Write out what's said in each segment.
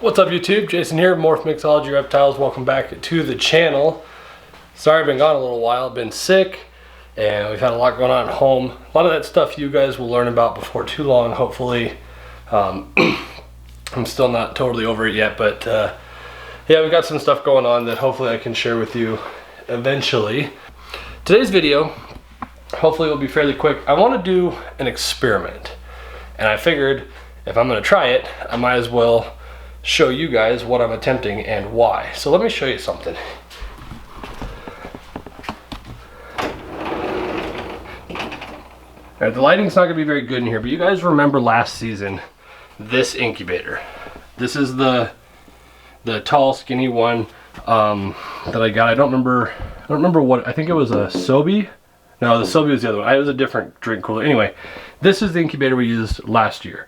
What's up YouTube? Jason here, Morph, Mixology, Reptiles. Welcome back to the channel. Sorry I've been gone a little while. I've been sick and we've had a lot going on at home. A lot of that stuff you guys will learn about before too long, hopefully. I'm still not totally over it yet, but yeah, we've got some stuff going on that hopefully I can share with you eventually. Today's video, hopefully will be fairly quick. I want to do an experiment, and I figured if I'm going to try it, I might as well show you guys what I'm attempting and why. So let me show you something. Alright, the lighting's not going to be very good in here, but you guys remember last season, this incubator. This is the tall, skinny one that I got. I don't remember what, I think it was a Sobe. No, the Sobe was the other one. It was a different drink cooler. Anyway, this is the incubator we used last year.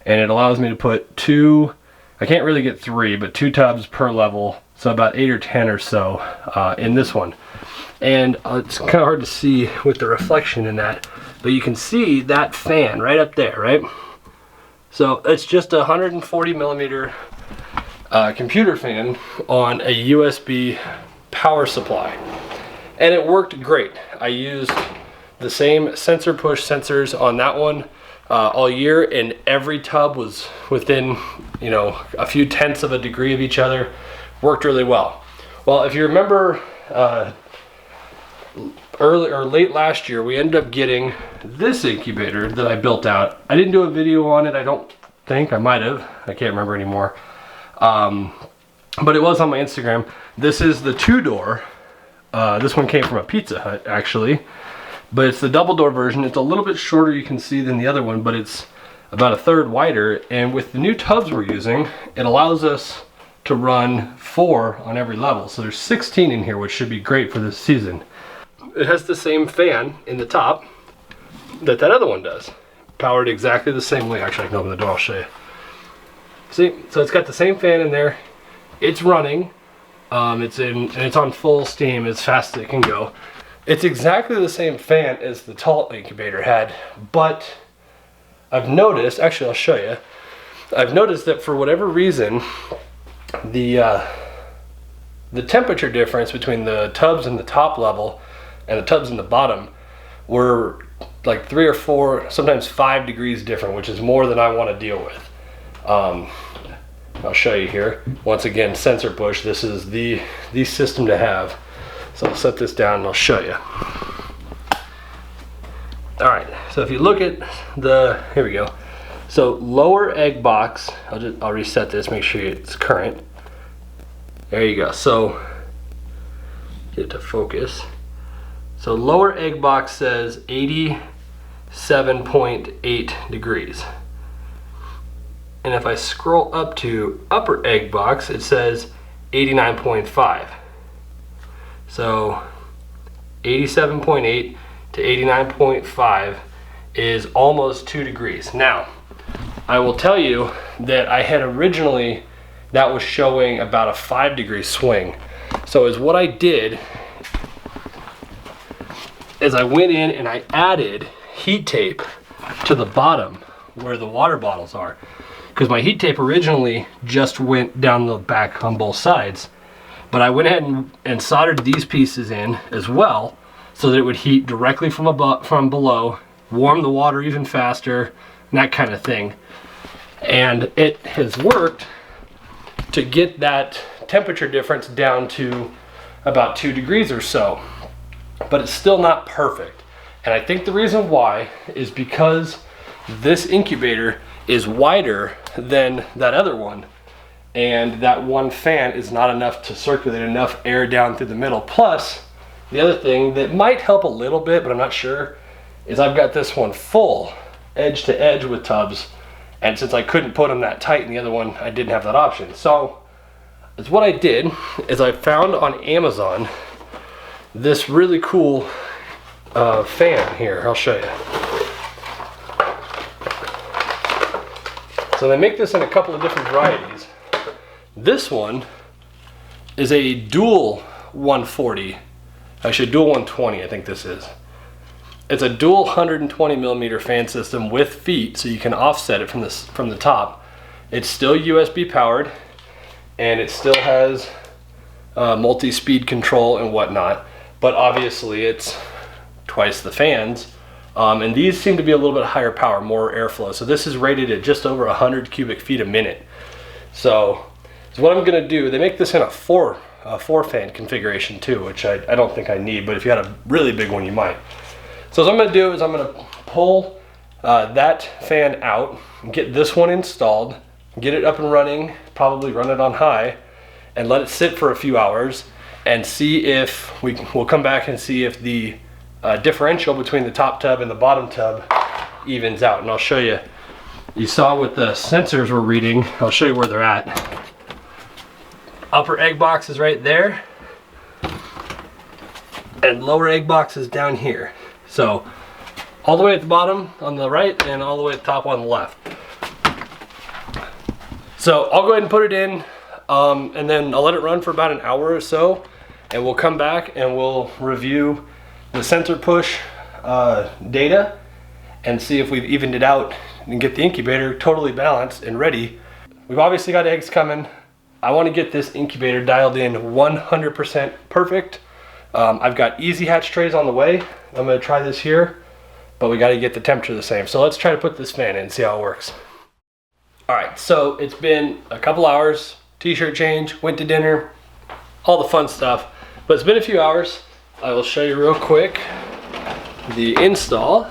And it allows me to put two, I can't really get three, but 2 tubs per level, so about 8 or 10 or so in this one. And it's kind of hard to see with the reflection in that, but you can see that fan right up there, right? So it's just a 140 millimeter computer fan on a USB power supply. And it worked great. I used the same sensor push sensors on that one all year, and every tub was within, you know, a few tenths of a degree of each other. Worked really well. Well, if you remember early or late last year, we ended up getting this incubator that I built out. I didn't do a video on it, I don't think. I might have, I can't remember anymore, but it was on my Instagram. This is the 2-door. This one came from a Pizza Hut actually, but it's the double door version. It's a little bit shorter, you can see, than the other one, but it's about a third wider. And with the new tubs we're using, it allows us to run 4 on every level. So there's 16 in here, which should be great for this season. It has the same fan in the top that other one does. Powered exactly the same way. Actually, I can open the door, I'll show you. See, so it's got the same fan in there. It's running. It's on full steam as fast as it can go. It's exactly the same fan as the tall incubator had, but I've noticed, actually I'll show you, I've noticed that for whatever reason, the temperature difference between the tubs in the top level and the tubs in the bottom were like 3 or 4, sometimes 5 degrees different, which is more than I want to deal with. I'll show you here. Once again, sensor push. This is the system to have. So I'll set this down and I'll show you. All right, so if you look at the, here we go. So lower egg box, I'll reset this, make sure it's current. There you go. So get it to focus. So lower egg box says 87.8 degrees. And if I scroll up to upper egg box, it says 89.5. So 87.8 to 89.5 is almost 2 degrees. Now, I will tell you that I had originally, that was showing about a 5 degree swing. So is what I did is I went in and I added heat tape to the bottom where the water bottles are. Because my heat tape originally just went down the back on both sides. But I went ahead and soldered these pieces in as well, so that it would heat directly from below, warm the water even faster, and that kind of thing. And it has worked to get that temperature difference down to about 2 degrees or so. But it's still not perfect. And I think the reason why is because this incubator is wider than that other one, and that one fan is not enough to circulate enough air down through the middle. Plus, the other thing that might help a little bit, but I'm not sure, is I've got this one full, edge to edge with tubs, and since I couldn't put them that tight in the other one, I didn't have that option. So, it's what I did is I found on Amazon this really cool fan here. I'll show you. So they make this in a couple of different varieties. This one is a dual 140, actually dual 120 I think this is. It's a dual 120 millimeter fan system with feet, so you can offset it from the top. It's still USB powered, and it still has multi-speed control and whatnot, but obviously it's twice the fans. And these seem to be a little bit higher power, more airflow. So this is rated at just over 100 cubic feet a minute. So what I'm gonna do, they make this in a four fan configuration too, which I don't think I need, but if you had a really big one, you might. So what I'm gonna do is I'm gonna pull that fan out, get this one installed, get it up and running, probably run it on high, and let it sit for a few hours and see if we'll come back and see if the differential between the top tub and the bottom tub evens out. And I'll show you. You saw what the sensors were reading. I'll show you where they're at. Upper egg box is right there, and lower egg box is down here. So all the way at the bottom on the right and all the way at the top on the left. So I'll go ahead and put it in, and then I'll let it run for about an hour or so, and we'll come back and we'll review the sensor push data and see if we've evened it out and get the incubator totally balanced and ready. We've obviously got eggs coming. I want to get this incubator dialed in 100% perfect. I've got easy hatch trays on the way. I'm going to try this here, but we got to get the temperature the same. So let's try to put this fan in and see how it works. All right, so it's been a couple hours, t-shirt change, went to dinner, all the fun stuff, but it's been a few hours. I will show you real quick the install.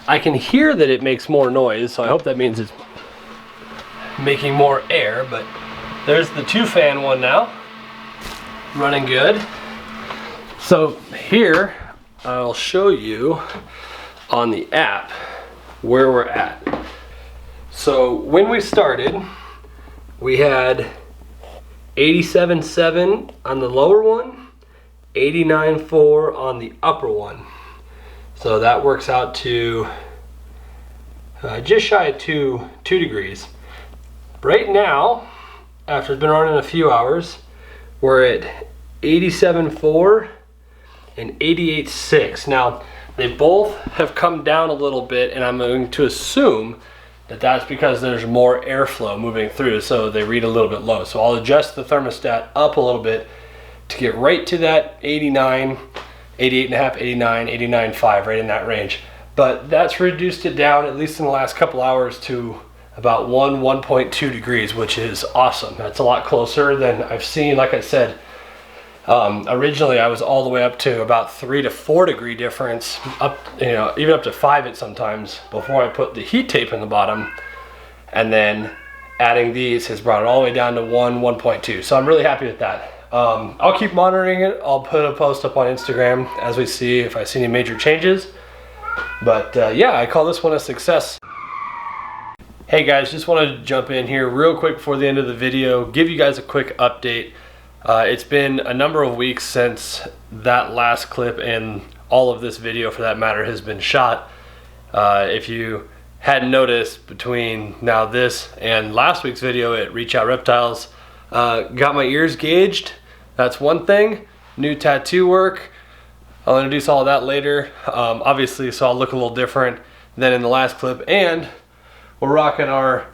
I can hear that it makes more noise, so I hope that means it's making more air, but there's the 2-fan one now, running good. So here, I'll show you on the app where we're at. So when we started, we had 87.7 on the lower one, 89.4 on the upper one. So that works out to just shy of 2 degrees. Right now, after it's been running a few hours, we're at 87.4 and 88.6. Now, they both have come down a little bit, and I'm going to assume that that's because there's more airflow moving through, so they read a little bit low. So I'll adjust the thermostat up a little bit to get right to that 89, 88.5, 89, 89.5, right in that range. But that's reduced it down, at least in the last couple hours, to about 1.2 degrees, which is awesome. That's a lot closer than I've seen. Like I said, originally I was all the way up to about 3 to 4 degree difference, up, even up to 5 at sometimes, before I put the heat tape in the bottom. And then adding these has brought it all the way down to 1.2. So I'm really happy with that. I'll keep monitoring it. I'll put a post up on Instagram as we see if I see any major changes. But yeah, I call this one a success. Hey guys, just wanted to jump in here real quick before the end of the video, give you guys a quick update. It's been a number of weeks since that last clip, and all of this video for that matter has been shot. If you hadn't noticed, between now this and last week's video at Reach Out Reptiles, got my ears gauged. That's one thing. New tattoo work. I'll introduce all of that later. Obviously, so I'll look a little different than in the last clip, and we're rocking our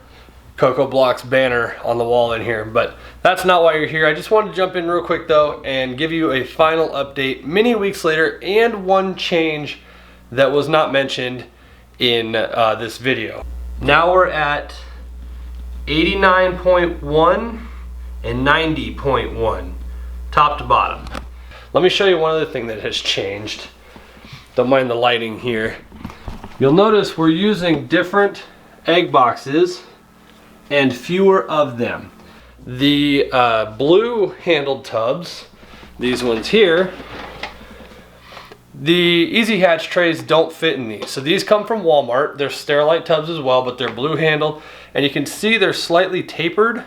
Cocoa Blocks banner on the wall in here, but that's not why you're here. I just wanted to jump in real quick though and give you a final update many weeks later, and one change that was not mentioned in this video. Now we're at 89.1 and 90.1, top to bottom. Let me show you one other thing that has changed. Don't mind the lighting here. You'll notice we're using different egg boxes and fewer of them. The blue handled tubs, these ones here, the easy hatch trays don't fit in these. So these come from Walmart. They're Sterilite tubs as well, but they're blue handled, and you can see they're slightly tapered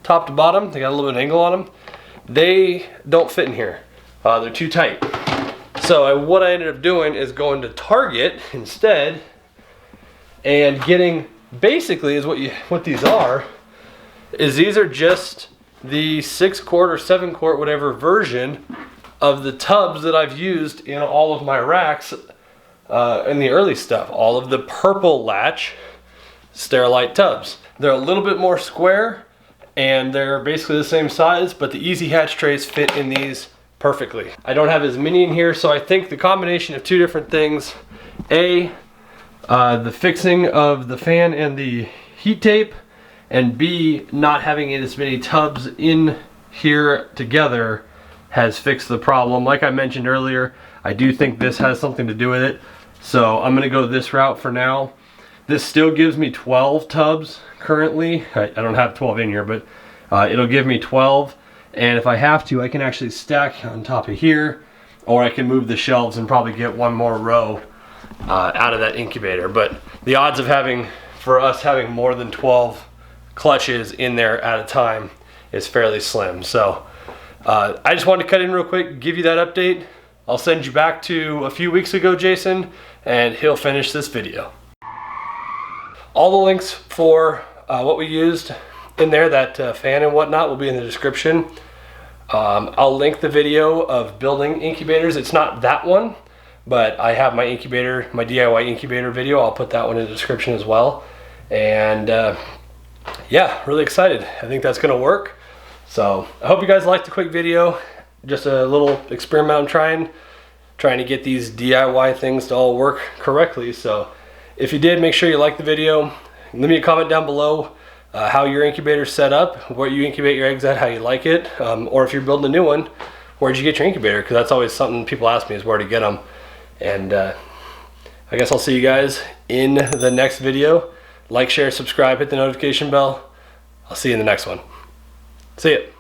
top to bottom. They got a little bit of angle on them. They don't fit in here. They're too tight. So what I ended up doing is going to Target instead and getting, basically is what these are, is these are just the 6-quart or 7-quart whatever version of the tubs that I've used in all of my racks in the early stuff. All of the purple latch, Sterilite tubs. They're a little bit more square and they're basically the same size, but the Easy Hatch trays fit in these perfectly. I don't have as many in here, so I think the combination of two different things, A, the fixing of the fan and the heat tape, and B, not having as many tubs in here together has fixed the problem. Like I mentioned earlier, I do think this has something to do with it, so I'm gonna go this route for now. This still gives me 12 tubs currently. I don't have 12 in here, but it'll give me 12. And if I have to, I can actually stack on top of here, or I can move the shelves and probably get one more row out of that incubator. But the odds of for us having more than 12 clutches in there at a time is fairly slim. So I just wanted to cut in real quick, give you that update. I'll send you back to a few weeks ago, Jason, and he'll finish this video. All the links for what we used in there, that fan and whatnot, will be in the description. I'll link the video of building incubators. It's not that one, but I have my incubator, my DIY incubator video. I'll put that one in the description as well. And yeah, really excited. I think that's gonna work. So I hope you guys liked the quick video. Just a little experiment I'm trying to get these DIY things to all work correctly. So if you did, make sure you like the video. Leave me a comment down below how your incubator's set up, where you incubate your eggs at, how you like it, or if you're building a new one, where'd you get your incubator? Because that's always something people ask me, is where to get them. And I guess I'll see you guys in the next video. Like, share, subscribe, hit the notification bell. I'll see you in the next one. See ya.